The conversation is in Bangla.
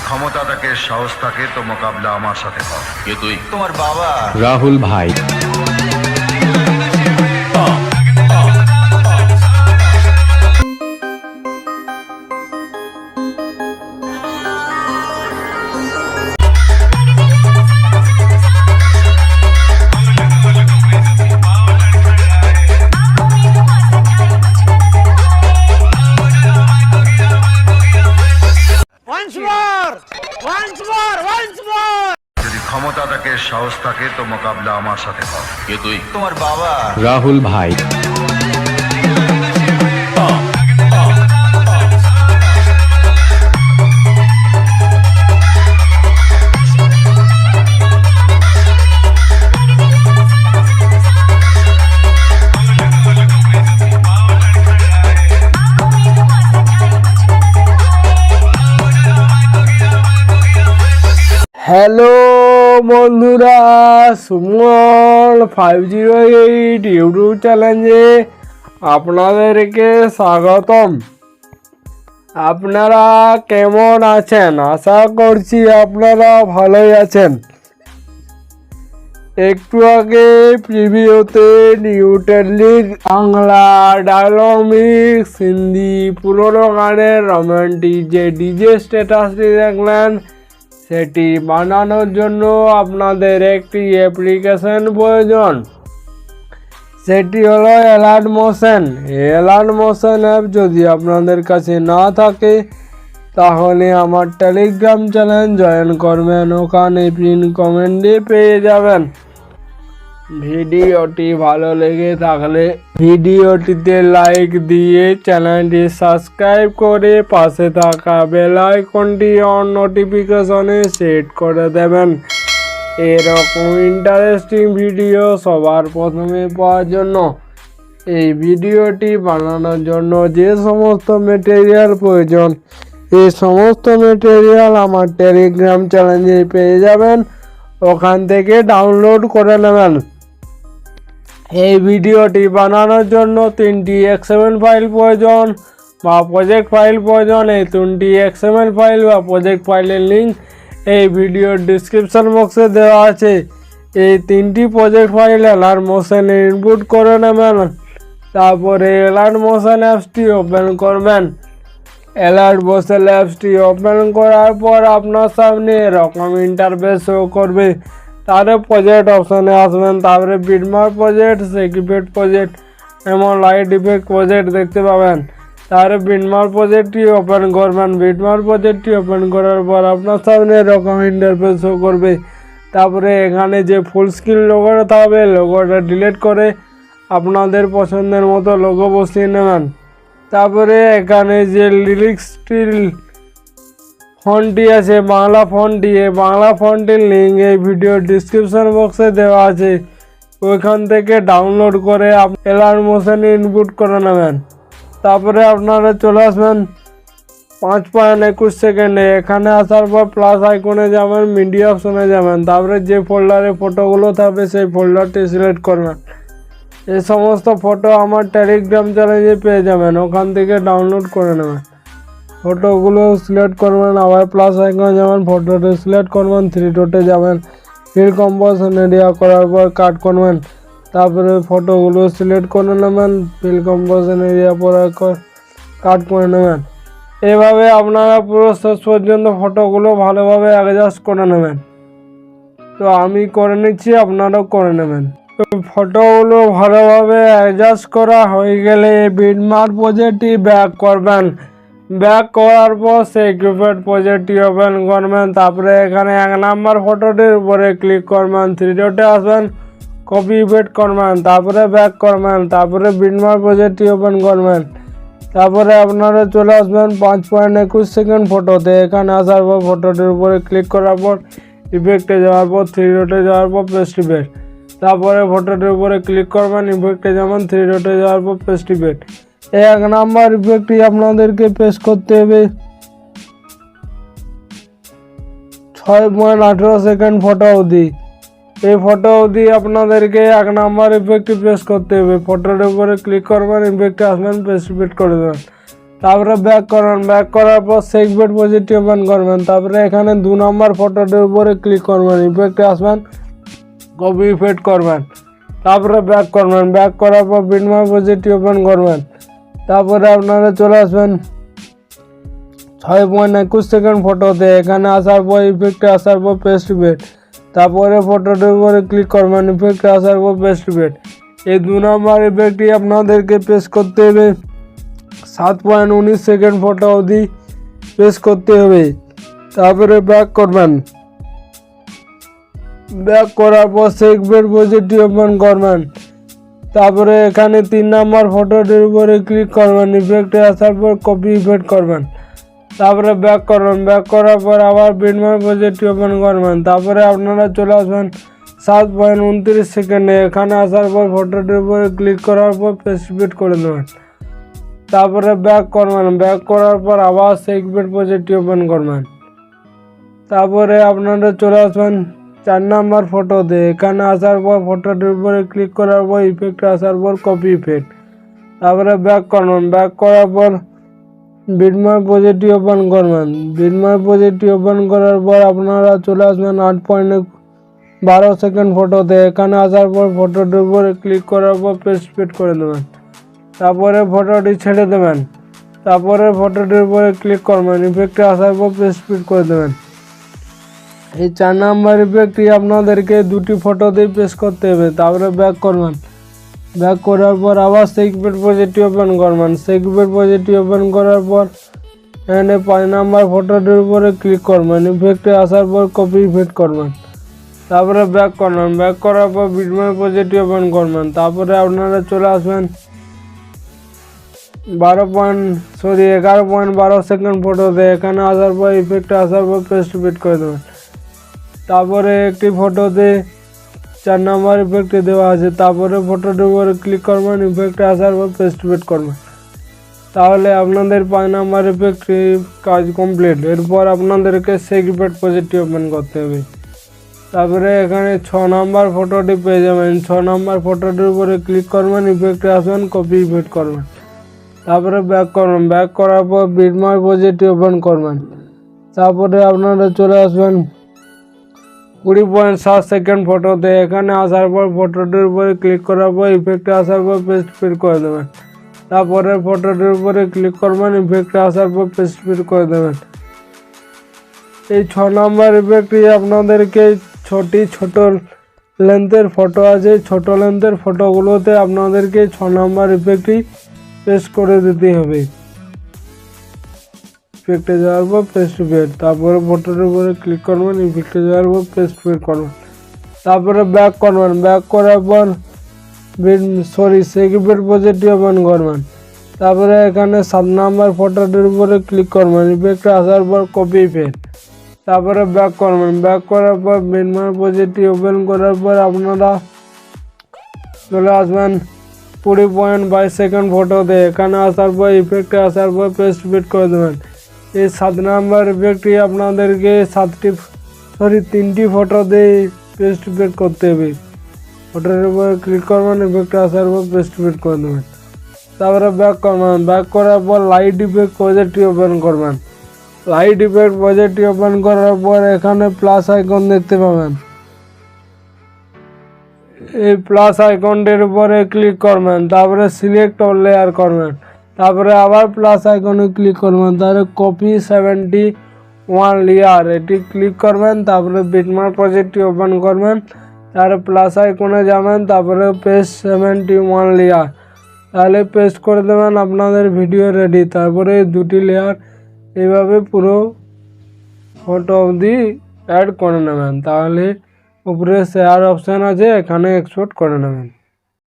ক্ষমতা থাকে, সাহস থাকে তো মোকাবিলা আমার সাথে কর। কে তুই? তোমার বাবা। রাহুল ভাই। যদি ক্ষমতা থাকে, সাহস থাকে তো মোকাবিলা আমার সাথে কর। কে তুই? তোমার বাবা। রাহুল ভাই। হ্যালো বন্ধুরা, সুমন 508 ইউটিউব চ্যানেলে আপনাদেরকে স্বাগতম। আপনারা কেমন আছেন? আশা করছি আপনারা ভালোই আছেন। একটু আগে প্রিভিউতে নিউটেলিক বাংলা ডায়লগ মিক্স হিন্দি পুরোনো গানের রোমান্টিক যে ডিজে স্ট্যাটাসটি দেখলেন, সেটি বানানোর জন্য আপনাদের একটি অ্যাপ্লিকেশন প্রয়োজন। সেটি হলো allied motion. Allied motion app যদি আপনাদের কাছে না থাকে তাহলে আমার টেলিগ্রাম চ্যানেল জয়েন করবেন, ওখানে পিন কমেন্টে পেয়ে যাবেন। ভিডিওটি ভালো লেগে থাকলে ভিডিওটিতে লাইক দিয়ে চ্যানেলটি সাবস্ক্রাইব করে পাশে থাকা বেল আইকনটি অন নোটিফিকেশনে সেট করে দেবেন। এরকম ইন্টারেস্টিং ভিডিও সবার প্রথমে পাওয়ার জন্য। এই ভিডিওটি বানানোর জন্য যে সমস্ত মেটেরিয়াল প্রয়োজন, এই সমস্ত মেটেরিয়াল আমার টেলিগ্রাম চ্যানেলে পেয়ে যাবেন, ওখান থেকে ডাউনলোড করে নেবেন। এই ভিডিওটি বানানোর জন্য 3টি XML ফাইল প্রয়োজন বা প্রজেক্ট ফাইল প্রয়োজন। এই 3টি XML ফাইল বা প্রজেক্ট ফাইলের লিঙ্ক এই ভিডিওর ডিসক্রিপশন বক্সে দেওয়া আছে। এই 3টি প্রজেক্ট ফাইল অ্যালাইট মোশনে ইনপুট করে নেবেন। তারপরে অ্যালাইট মোশন অ্যাপসটি ওপেন করবেন। অ্যালাইট মোশন অ্যাপসটি ওপেন করার পর আপনার সামনে এরকম ইন্টারফেস শো করবে। তারপরে প্রজেক্ট অপশানে আসবেন, তারপরে বিটমার্ক প্রজেক্ট, সেকিউরিটি প্রজেক্ট এমন লাইট ইফেক্ট প্রজেক্ট দেখতে পাবেন। তারপরে বিটমার্ক প্রজেক্টটি ওপেন করবেন। বিটমার্ক প্রজেক্টটি ওপেন করার পর আপনার সামনে এরকম ইন্টারফেস শো করবে। তারপরে এখানে যে ফুল স্ক্রিন লোগোটা থাকবে, লোগোটা ডিলিট করে আপনাদের পছন্দের মতো লোগো বসিয়ে নেবেন। তারপরে এখানে যে লিরিক্সটি ফন্টটি আছে, বাংলা ফন্টটি, এই বাংলা ফন্টের লিঙ্ক এই ভিডিও ডিসক্রিপশন বক্সে দেওয়া আছে, ওইখান থেকে ডাউনলোড করে অ্যালাইট মোশনে ইনপুট করে নেবেন। তারপরে আপনারা চলে আসবেন 5.21 সেকেন্ডে। এখানে আসার পর প্লাস আইকনে যাবেন, মিডিয়া অপশনে যাবেন, তারপরে যে ফোল্ডারে ফটোগুলো থাকবে সেই ফোল্ডারটি সিলেক্ট করবেন। এই সমস্ত ফটো আমার টেলিগ্রাম চ্যানেলে পেয়ে যাবেন, ওখান থেকে ডাউনলোড করে নেবেন। ফটোগুলো সিলেক্ট করবেন, আবার প্লাস আইকনে যাবেন, ফটোটা সিলেক্ট করবেন, 3 ডটে যাবেন, ফিল কম্পোজিশন এরিয়া করার পর কাট করবেন। তারপরে ফটোগুলো সিলেক্ট করে নেবেন, ফিল কম্পোজিশন এরিয়া পড়ার পর কাট করে নেবেন। এভাবে আপনারা পুরো শেষ পর্যন্ত ফটোগুলো ভালোভাবে অ্যাডজাস্ট করে নেবেন। তো আমি করে নিচ্ছি, আপনারাও করে নেবেন। তো ফটোগুলো ভালোভাবে অ্যাডজাস্ট করা হয়ে গেলে বিটমার্ক প্রজেক্টটি ব্যাক করবেন। ব্যাক করার পর সেকিউরিটি প্রজেক্টটি ওপেন করবেন। তারপরে এখানে 1 নাম্বার ফটোটির উপরে ক্লিক করবেন, 3 ডটে আসবেন, কপি পেস্ট করবেন, তারপরে ব্যাক করবেন, তারপরে বিটমার্ক প্রজেক্টটি ওপেন করবেন। তারপরে আপনারা চলে আসবেন 5.21 সেকেন্ড ফটোতে। এখানে আসার পর ফটোটির উপরে ক্লিক করার পর ইফেক্টে যাওয়ার পর 3 ডটে যাওয়ার পর পেস্ট ইফেক্ট। তারপরে ফটোটির উপরে ক্লিক করবেন, ইফেক্টে যাবেন, 3 ডটে যাওয়ার পর পেস্ট ইফেক্ট। এই 1 নাম্বার ইফেক্টটি আপনাদেরকে পেস্ট করতে হবে 6.18 সেকেন্ড ফটো অবধি। এই ফটো অবধি আপনাদেরকে 1 নাম্বার ইফেক্টটি পেস্ট করতে হবে। ফটোর উপরে ক্লিক করবেন, ইফেক্টে আসবেন, পেস্ট ইফেক্ট করে দেবেন। তারপরে ব্যাক করবেন, ব্যাক করার পর সেগমেন্ট প্রজেক্টটি ওপেন করবেন। তারপরে এখানে 2 নম্বর ফটোটির উপরে ক্লিক করবেন, ইফেক্টে আসবেন, কপি ইফেক্ট করবেন। তারপরে ব্যাক করবেন, ব্যাক করার পর বিটম্যাপ প্রজেক্টটি ওপেন করবেন। তারপরে আপনারা চলে আসবেন 6.21 সেকেন্ড ফটোতে। এখানে আসার পর ইফেক্টে আসার পর পেস্ট ইফেক্ট, তারপরে ফটোটির উপরে ক্লিক করবেন, ইফেক্টে আসার পর পেস্ট ইফেক্ট। এই 2 নম্বর ইফেক্টটি আপনাদেরকে পেস্ট করতে হবে 7.19 সেকেন্ড ফটো অবধি পেস্ট করতে হবে। তারপরে ব্যাক করবেন, ব্যাক করার পর সেগমেন্ট প্রজেক্টটি ওপেন করবেন। তারপরে এখানে 3 নম্বর ফটোটির উপরে ক্লিক করবেন, ইফেক্টে আসার পর কপি ইফেক্ট করবেন। তারপরে ব্যাক করবেন, ব্যাক করার পর আবার বিটম্যাপ প্রজেক্টটি ওপেন করবেন। তারপরে আপনারা চলে আসবেন 7.29 সেকেন্ডে। এখানে আসার পর ফটোটির উপরে ক্লিক করার পর পেস্ট ইফেক্ট করে দেবেন। তারপরে ব্যাক করবেন, ব্যাক করার পর আবার সেগমেন্ট প্রজেক্টটি ওপেন করবেন। তারপরে আপনারা চলে আসবেন 4 নম্বর ফটোতে। এখানে আসার পর ফটোটির উপরে ক্লিক করার পর ইফেক্টে আসার পর কপি ইফেক্ট। তারপরে ব্যাক করবেন, ব্যাক করার পর বিটম্যাপ প্রজেক্টটি ওপেন করবেন। বিটম্যাপ প্রজেক্টটি ওপেন করার পর আপনারা চলে আসবেন 8.12 সেকেন্ড ফটোতে। এখানে আসার পর ফটোটির উপরে ক্লিক করার পর পেস্ট ইফেক্ট করে দেবেন। তারপরে ফটোটি ছেড়ে দেবেন। তারপরে ফটোটির উপরে ক্লিক করবেন, ইফেক্টে আসার পর পেস্ট ইফেক্ট করে দেবেন। এই 4 নম্বর ইফেক্টটি আপনাদেরকে 2টি ফটোতেই পেস্ট করতে হবে। তারপরে ব্যাক করবেন, ব্যাক করার পর আবার সেগমেন্ট প্রজেক্টটি ওপেন করবেন। সেগমেন্ট প্রজেক্টটি ওপেন করার পর এখানে 5 নম্বর ফটোটির উপরে ক্লিক করবেন, ইফেক্টে আসার পর কপি ইফেক্ট করবেন। তারপরে ব্যাক করবেন, ব্যাক করার পর বিটম্যাপ প্রজেক্টটি ওপেন করবেন। তারপরে আপনারা চলে আসবেন 11.12 সেকেন্ড ফটোতে। এখানে আসার পর ইফেক্টে আসার পর পেস্ট ইফেক্ট করে দেবেন। তারপরে একটি ফটোতে 4 নম্বর ইফেক্টে দেওয়া আছে। তারপরে ফটোটির উপরে ক্লিক করবেন, ইফেক্টে আসার পর পেস্ট ইফেক্ট করবেন। তাহলে আপনাদের 5 নম্বর ইফেক্টটি কাজ কমপ্লিট। এরপর আপনাদেরকে সেগমেন্ট প্রজেক্টটি ওপেন করতে হবে। তারপরে এখানে 6 নম্বর ফটোটি পেয়ে যাবেন। 6 নম্বর ফটোটির উপরে ক্লিক করবেন, ইফেক্টে আসবেন, কপি ইফেক্ট করবেন। তারপরে ব্যাক করবেন, ব্যাক করার পর বিটম্যাপ প্রজেক্টটি ওপেন করবেন। তারপরে আপনারা চলে আসবেন 20.7 সেকেন্ড ফটোতে। এখানে আসার পর ফটোটির উপরে ক্লিক করার পর ইফেক্টে আসার পর পেস্ট ইফেক্ট করে দেবেন। তারপরে ফটোটির উপরে ক্লিক করবেন, ইফেক্টে আসার পর পেস্ট ইফেক্ট করে দেবেন। এই 6 নম্বর ইফেক্টটি আপনাদেরকে ছোট লেন্থের ফটো আছে, ছোট লেন্থের ফটোগুলোতে আপনাদেরকে 6 নম্বর ইফেক্টটি পেস্ট করে দিতে হবে। ইফেক্টে যাওয়ার পর পেস্ট ইফেক্ট, তারপরে ফটোর উপরে ক্লিক করবেন, ইফেক্টে যাওয়ার পর পেস্ট ইফেক্ট করবেন। তারপরে ব্যাক করবেন, ব্যাক করার পর সেগমেন্ট প্রজেক্টটি ওপেন করবেন। তারপরে এখানে 7 নম্বর ফটোটির উপরে ক্লিক করবেন, ইফেক্টে আসার পর কপি ইফেক্ট। তারপরে ব্যাক করবেন, ব্যাক করার পর বিটম্যাপ প্রজেক্টটি ওপেন করার পর আপনারা চলে আসবেন 20.22 সেকেন্ড ফটোতে। এখানে আসার পর ইফেক্টে আসার পর পেস্ট ইফেক্ট করে দেবেন। এই 7 নম্বর ইফেক্টটি আপনাদেরকে 3টি ফটোতে পেস্ট ইফেক্ট করতে হবে। ফটোর উপরে ক্লিক করবেন, ইফেক্টে আসার পর পেস্ট ইফেক্ট করে দেবেন। তারপরে ব্যাক করবেন, ব্যাক করার পর লাইট ইফেক্ট প্রজেক্টটি ওপেন করবেন। লাইট ইফেক্ট প্রজেক্টটি ওপেন করার পর এখানে প্লাস আইকন দেখতে পাবেন। এই প্লাস আইকনটির উপরে ক্লিক করবেন, তারপরে সিলেক্ট অল লেয়ার করবেন। তারপরে আবার প্লাস আইকনে ক্লিক করবেন, তারপরে কপি 71 লেয়ার এটি ক্লিক করবেন। তারপরে বিটম্যাপ প্রজেক্টটি ওপেন করবেন, তারপরে প্লাস আইকনে যাবেন, তারপরে পেস্ট 71 লেয়ার, তাহলে পেস্ট করে দেবেন। আপনাদের ভিডিও রেডি। তারপরে 2টি লেয়ার এইভাবে পুরো ফটো অবধি অ্যাড করে নেবেন। তাহলে উপরে শেয়ার অপশান আছে, এখানে এক্সপোর্ট করে নেবেন।